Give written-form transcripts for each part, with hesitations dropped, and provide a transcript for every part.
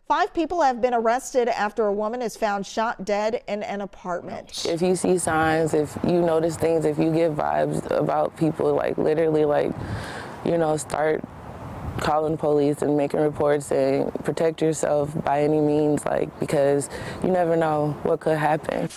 5 people have been arrested after a woman is found shot dead in an apartment. If you see signs, if you notice things, if you get vibes about people, like literally, like, you know, start calling the police and making reports and protect yourself by any means, like, because you never know what could happen.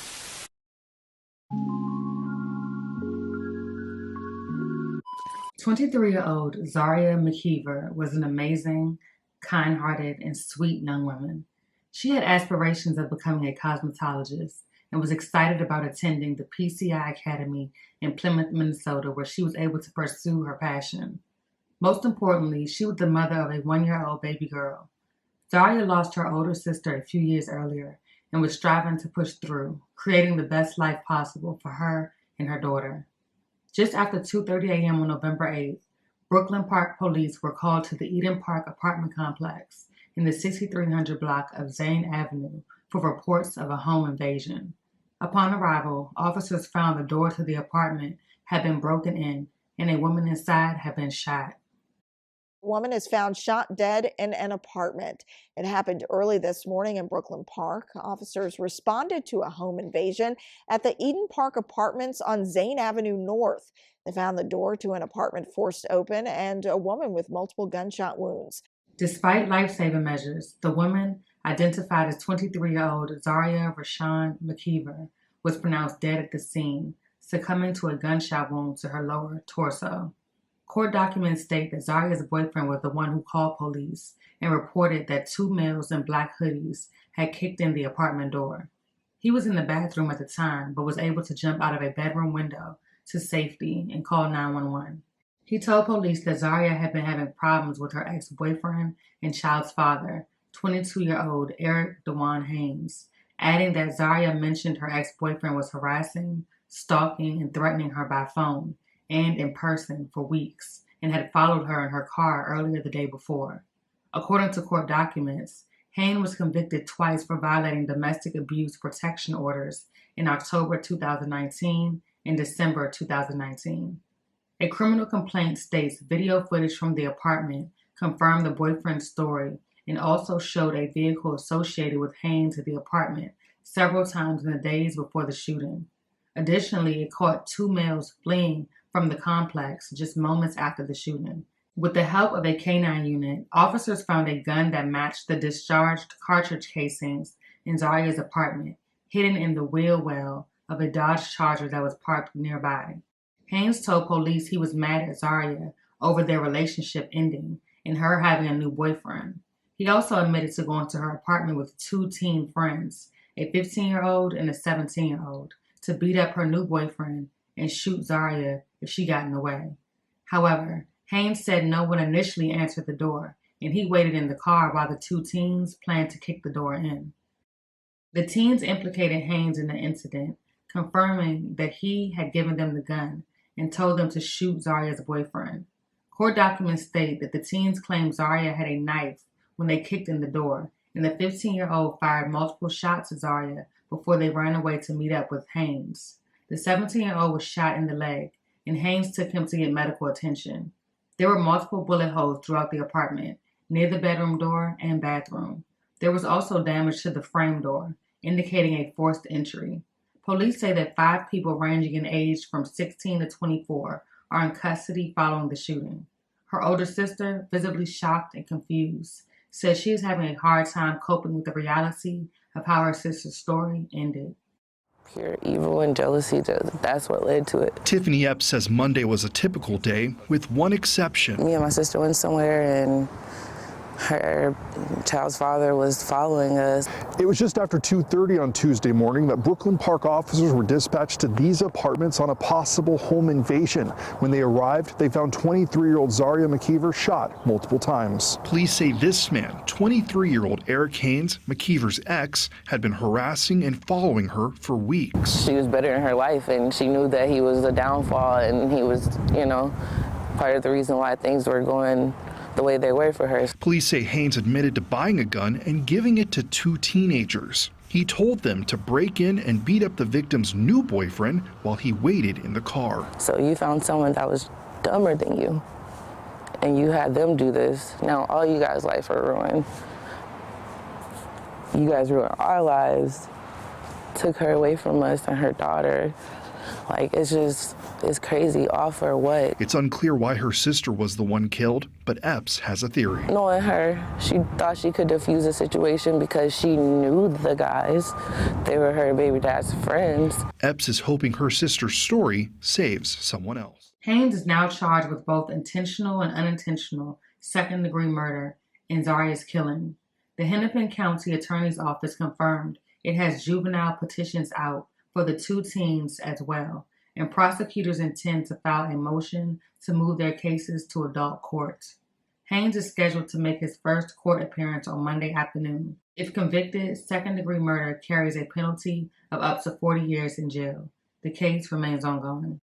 "23-year-old Zarya McKeever was an amazing, kind-hearted, and sweet young woman. She had aspirations of becoming a cosmetologist and was excited about attending the PCI Academy in Plymouth, Minnesota, where she was able to pursue her passion. Most importantly, she was the mother of a 1-year-old baby girl. Zaria lost her older sister a few years earlier and was striving to push through, creating the best life possible for her and her daughter. Just after 2:30 a.m. on November 8th, Brooklyn Park police were called to the Eden Park apartment complex in the 6300 block of Zane Avenue for reports of a home invasion. Upon arrival, officers found the door to the apartment had been broken in and a woman inside had been shot. A woman is found shot dead in an apartment. It happened early this morning in Brooklyn Park. Officers responded to a home invasion at the Eden Park Apartments on Zane Avenue North. They found the door to an apartment forced open and a woman with multiple gunshot wounds. Despite life-saving measures, the woman, identified as 23-year-old Zarya McKeever, was pronounced dead at the scene, succumbing to a gunshot wound to her lower torso. Court documents state that Zarya's boyfriend was the one who called police and reported that 2 males in black hoodies had kicked in the apartment door. He was in the bathroom at the time, but was able to jump out of a bedroom window to safety and call 911. He told police that Zaria had been having problems with her ex-boyfriend and child's father, 22-year-old Eric DeJuan Haynes, adding that Zaria mentioned her ex-boyfriend was harassing, stalking, and threatening her by phone and in person for weeks, and had followed her in her car earlier the day before. According to court documents, Haynes was convicted twice for violating domestic abuse protection orders in October 2019 and December 2019. A criminal complaint states video footage from the apartment confirmed the boyfriend's story and also showed a vehicle associated with Haynes at the apartment several times in the days before the shooting. Additionally, it caught 2 males fleeing from the complex just moments after the shooting. With the help of a K-9 unit, officers found a gun that matched the discharged cartridge casings in Zarya's apartment, hidden in the wheel well of a Dodge Charger that was parked nearby. Haynes told police he was mad at Zaria over their relationship ending and her having a new boyfriend. He also admitted to going to her apartment with 2 teen friends, a 15-year-old and a 17-year-old, to beat up her new boyfriend and shoot Zaria if she got in the way. However, Haynes said no one initially answered the door, and he waited in the car while the 2 teens planned to kick the door in. The teens implicated Haynes in the incident, confirming that he had given them the gun and told them to shoot Zaria's boyfriend. Court documents state that the teens claimed Zaria had a knife when they kicked in the door, and the 15-year-old fired multiple shots at Zaria before they ran away to meet up with Haynes. The 17-year-old was shot in the leg, and Haynes took him to get medical attention. There were multiple bullet holes throughout the apartment, near the bedroom door and bathroom. There was also damage to the frame door, indicating a forced entry. Police say that 5 people ranging in age from 16 to 24 are in custody following the shooting. Her older sister, visibly shocked and confused, says she is having a hard time coping with the reality of how her sister's story ended. Pure evil and jealousy, that's what led to it. Tiffany Epps says Monday was a typical day, with one exception. Me and my sister went somewhere and her child's father was following us. It was just after 2:30 on Tuesday morning that Brooklyn Park officers were dispatched to these apartments on a possible home invasion. When they arrived, they found 23-year-old Zarya McKeever shot multiple times. Police say this man, 23-year-old Eric Haynes, McKeever's ex, had been harassing and following her for weeks. She was better in her life, and she knew that he was a downfall, and he was, part of the reason why things were going the way they were for her. Police say Haynes admitted to buying a gun and giving it to 2 teenagers. He told them to break in and beat up the victim's new boyfriend while he waited in the car. So you found someone that was dumber than you, and you had them do this. Now all you guys' life are ruined. you guys ruined our lives, took her away from us and her daughter. Like, it's crazy. All for what? It's unclear why her sister was the one killed, but Epps has a theory. Knowing her, she thought she could defuse the situation because she knew the guys. They were her baby dad's friends. Epps is hoping her sister's story saves someone else. Haynes is now charged with both intentional and unintentional second-degree murder in Zaria's killing. The Hennepin County Attorney's Office confirmed it has juvenile petitions out for the two teens as well, and prosecutors intend to file a motion to move their cases to adult courts. Haynes is scheduled to make his first court appearance on Monday afternoon. If convicted, second-degree murder carries a penalty of up to 40 years in jail. The case remains ongoing.